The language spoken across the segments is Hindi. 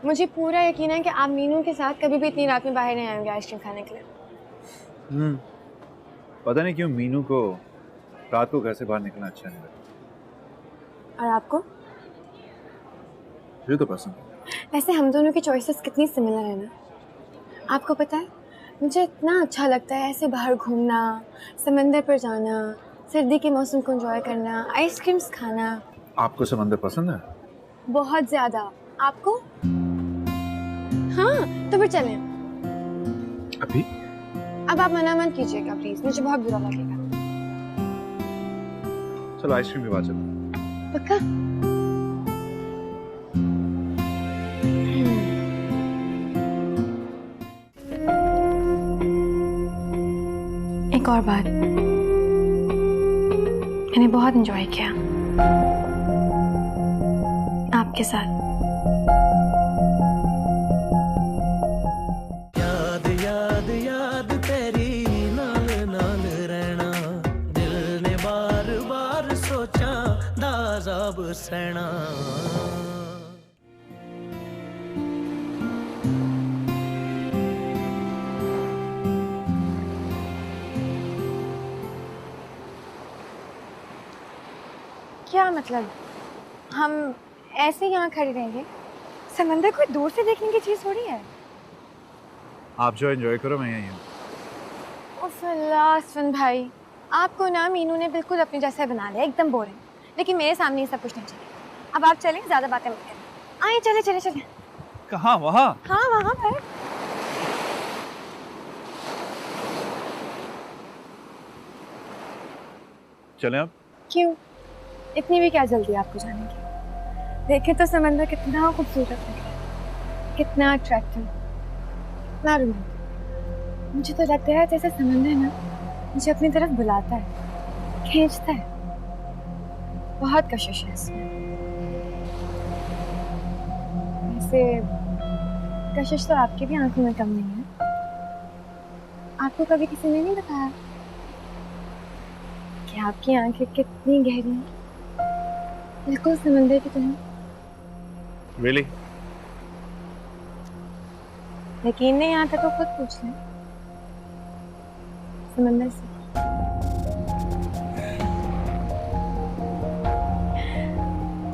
मुझे पूरा यकीन है कि आप मीनू के साथ कभी भी इतनी रात में बाहर नहीं आएंगे आइसक्रीम खाने के लिए। पता नहीं क्यों मीनू को रात को घर से बाहर निकलना अच्छा नहीं लगता। और आपको? मुझे तो पसंद है। वैसे हम दोनों की चॉइसेस कितनी सिमिलर है ना। आपको पता है मुझे इतना अच्छा लगता है ऐसे बाहर घूमना, समंदर पर जाना, सर्दी के मौसम को एंजॉय करना, आइसक्रीम्स खाना। आपको समंदर पसंद है? बहुत ज्यादा। आपको? हाँ तो फिर चलें। अभी? अब आप मना मत कीजिएगा प्लीज, मुझे बहुत बुरा लगेगा। चलो आइसक्रीम की बात चलो। पक्का? एक और बात, मैंने बहुत एंजॉय किया आपके साथ। याद याद याद तेरी नाल नाल रहना, दिल ने बार बार सोचा दाज़ाब सहना। क्या मतलब हम ऐसे यहाँ खड़े रहेंगे? समंदर कोई दूर से देखने की चीज थोड़ी है। आप जो एंजॉय करो मैं यहीं हूँ। उफ अल्लाह सुन भाई, आपको ना मीनू ने बिल्कुल अपने जैसे बना लिया, एकदम बोरिंग। लेकिन मेरे सामने ये सब कुछ नहीं चलेगा। अब आप चलें, ज्यादा बातें मत करें। आइए चले चले चले। कहाँ? वहाँ? हाँ वहाँ पर। चलें अब? क्यों? इतनी भी क्या जल्दी आपको जाने की? देखे तो समंदर कितना खूबसूरत है, कितना अट्रैक्टिव, कितना रोमांटिक। मुझे तो लगता है जैसे समंदर ना मुझे अपनी तरफ बुलाता है, खींचता है। बहुत कशिश है इसमें। वैसे कशिश तो आपकी भी आंखों में कम नहीं है। आपको कभी किसी ने नहीं बताया कि आपकी आंखें कितनी गहरी हैं, बिल्कुल समंदर की तरह? Really? यकीन नहीं आता तो खुद पूछ लें समंदर से।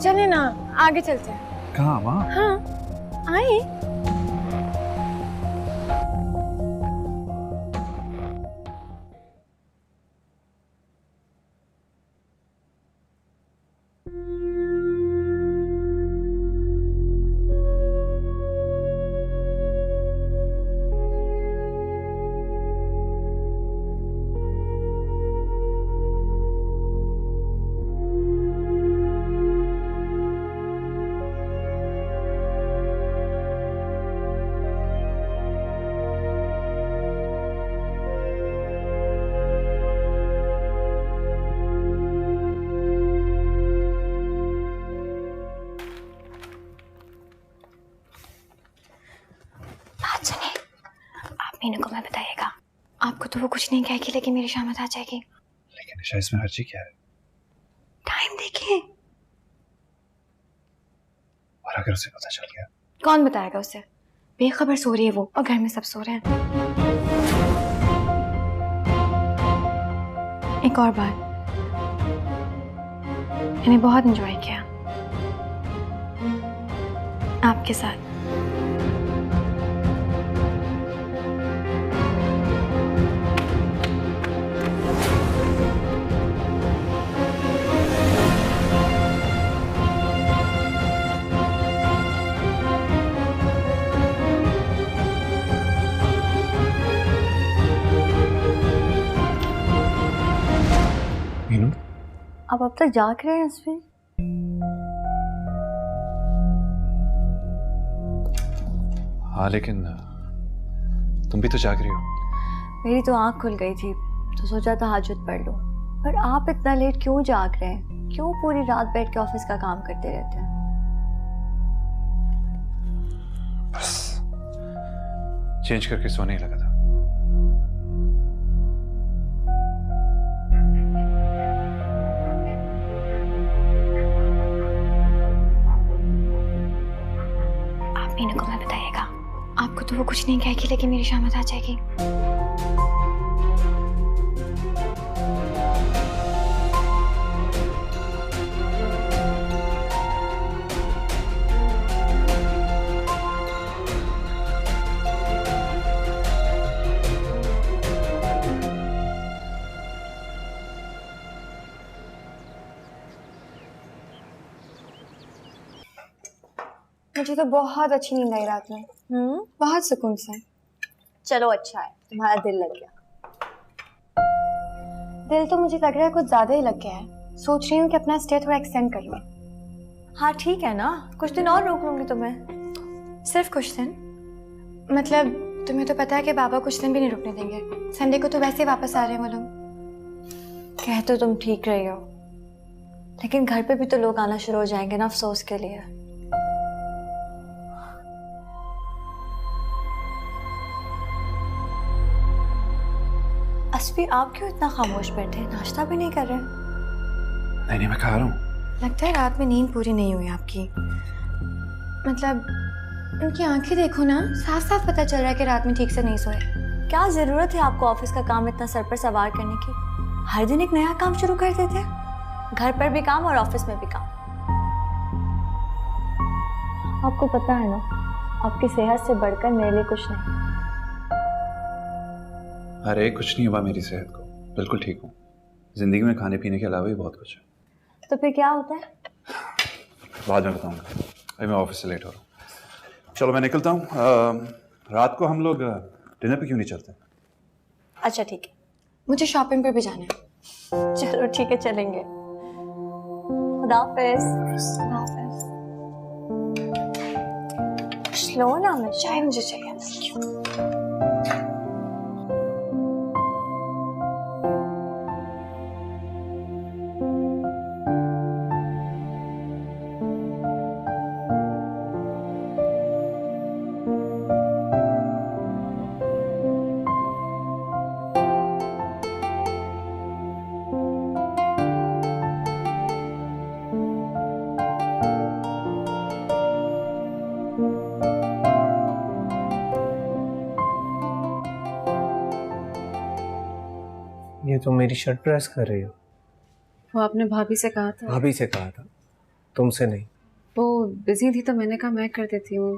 चले ना, आगे चलते हैं। कहाँ? वहाँ? हाँ आए। मीनू को मैं बताइएगा। आपको तो वो कुछ नहीं कहेगी, लेकिन मेरी शामत आ जाएगी। लेकिन निशा इसमें हर्जी क्या है? टाइम देखिए। और अगर उसे पता चल गया? कौन बताएगा उसे? बेखबर सो रही है वो, और घर में सब सो रहे हैं। एक और बात, मैंने बहुत एंजॉय किया आपके साथ। मीनू? अब तक जाग रहे हैं इसमें? हाँ लेकिन तुम भी तो जाग रही हो। मेरी तो आंख खुल गई थी तो सोचा था हाजत पढ़ लो, पर आप इतना लेट क्यों जाग रहे हैं? क्यों पूरी रात बैठ के ऑफिस का काम करते रहते हैं? बस चेंज करके सोने ही लगा था। आप मीनू को तो वो कुछ नहीं कहेगी, लेकिन मेरी शामत आ जाएगी। मुझे तो बहुत अच्छी नींद आई रात में। बहुत सुकून से। चलो अच्छा है, तुम्हारा दिल लग गया। दिल तो मुझे लग रहा है कुछ ज्यादा ही लग गया है। सोच रही हूँ कि अपना स्टे थोड़ा एक्सटेंड कर लूँ। हाँ ठीक है ना, कुछ दिन और रोक लूंगी तुम्हें। सिर्फ कुछ दिन? मतलब तुम्हें तो पता है कि बाबा कुछ दिन भी नहीं रुकने देंगे। संडे को तो वैसे ही वापस आ रहे हैं वो लोग। कह तो तुम ठीक रही हो, लेकिन घर पे भी तो लोग आना शुरू हो जाएंगे ना अफसोस के लिए। असफी, आप क्यों इतना खामोश बैठे? नाश्ता भी नहीं कर रहे? नहीं, मैं खा रहा हूँ। लगता है रात में नींद पूरी नहीं हुई आपकी। मतलब उनकी आंखें देखो ना, साफ साफ पता चल रहा है कि रात में ठीक से नहीं सोए। क्या जरूरत है आपको ऑफिस का काम इतना सर पर सवार करने की? हर दिन एक नया काम शुरू कर देते हैं। घर पर भी काम और ऑफिस में भी काम। आपको पता है ना, आपकी सेहत से बढ़कर मेरे लिए कुछ नहीं। अरे कुछ नहीं हुआ मेरी सेहत को, बिल्कुल ठीक हूँ। जिंदगी में खाने पीने के अलावा भी बहुत कुछ है। तो फिर क्या होता है? बाद में बताऊंगा, अभी मैं ऑफिस से लेट हो रहा हूँ। चलो मैं निकलता हूँ। रात को हम लोग डिनर पे क्यों नहीं चलते? अच्छा ठीक है। मुझे शॉपिंग पे भी जाना है। चलो ठीक है, चलेंगे। खुदा हाफिज। खुदा हाफिज। लो ना, मैं चाय मुझे चाहिए। ये तो मेरी शर्ट प्रेस कर रही हो। वो आपने भाभी से कहा था। भाभी से कहा था, तुमसे नहीं। वो बिजी थी तो मैंने कहा मैं कर देती हूँ।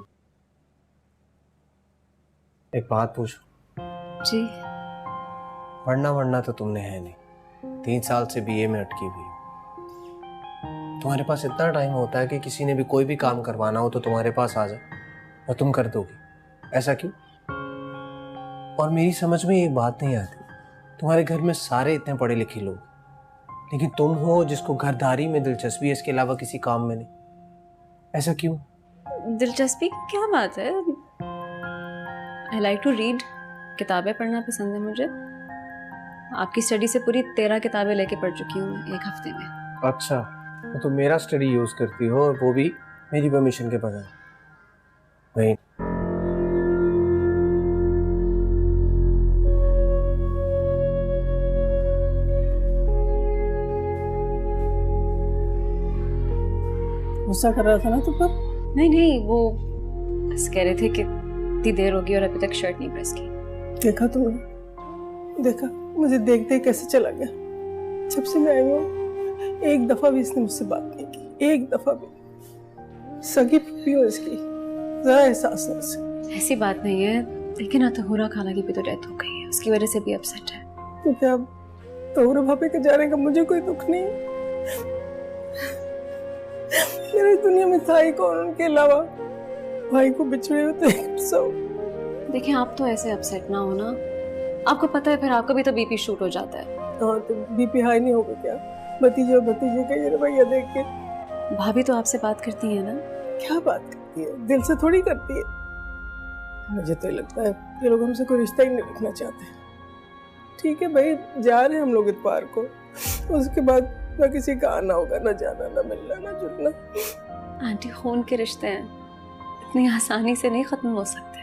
एक बात पूछो? जी। पढ़ना तो तुमने है नहीं। 3 साल से बीए में अटकी हुई हो। तुम्हारे पास इतना टाइम होता है कि किसी ने भी कोई भी काम करवाना हो तो तुम्हारे पास आ जाए और तुम कर दोगी। ऐसा क्यों? और मेरी समझ में एक बात नहीं आती, तुम्हारे घर में सारे इतने पढ़े लिखे लोग, लेकिन तुम हो जिसको घरदारी में दिलचस्पी है, इसके अलावा किसी काम में नहीं। ऐसा क्यों? दिलचस्पी की क्या बात है? I like to read. किताबें पढ़ना पसंद है मुझे। आपकी स्टडी से पूरी 13 किताबें लेके पढ़ चुकी हूँ 1 हफ्ते में। अच्छा, तो तुम मेरा स्टडी यूज करती हो, और वो भी मेरी परमिशन के बगैर। नहीं, गुस्सा कर रहा था ना तुम पर? नहीं, वो बस कह रहे थे कि इतनी देर होगी और अभी तक शर्ट नहीं प्रेस की। देखा तुमने? देखा मुझे देखते ही कैसे चला गया। जब से मैं आई हूँ एक दफा भी इसने मुझसे बात नहीं की, एक दफा भी। सगी फूफी हो इसकी, जरा एहसास है उसे। ऐसी बात नहीं है, लेकिन अतहुरा खाला की भी तो डेथ हो गई है, उसकी वजह से भी अपसेट है। तो क्या तोहरा भाभी के जाने का मुझे कोई दुख नहीं? मेरी दुनिया में था ही कौन उनके अलावा? भाई को बिछड़े हुए तो एक सौ। देखिए आप तो ऐसे अपसेट ना हो ना, आपको पता है फिर आपका भी तो बीपी शूट हो जाता है। हाँ तो बीपी हाई नहीं होगा क्या भतीजे और भतीजे का ये रवैया देख के? भाभी तो आपसे बात करती है ना? क्या बात करती है? दिल से थोड़ी करती है। मुझे तो लगता है ये लोग हमसे कोई रिश्ता ही नहीं रखना चाहते। ठीक है भाई, जा रहे हैं हम लोग इतवार को, उसके बाद ना किसी का आना होगा, ना जाना, ना मिलना, ना जुलना। आंटी खून के रिश्ते हैं, इतनी आसानी से नहीं खत्म हो सकते।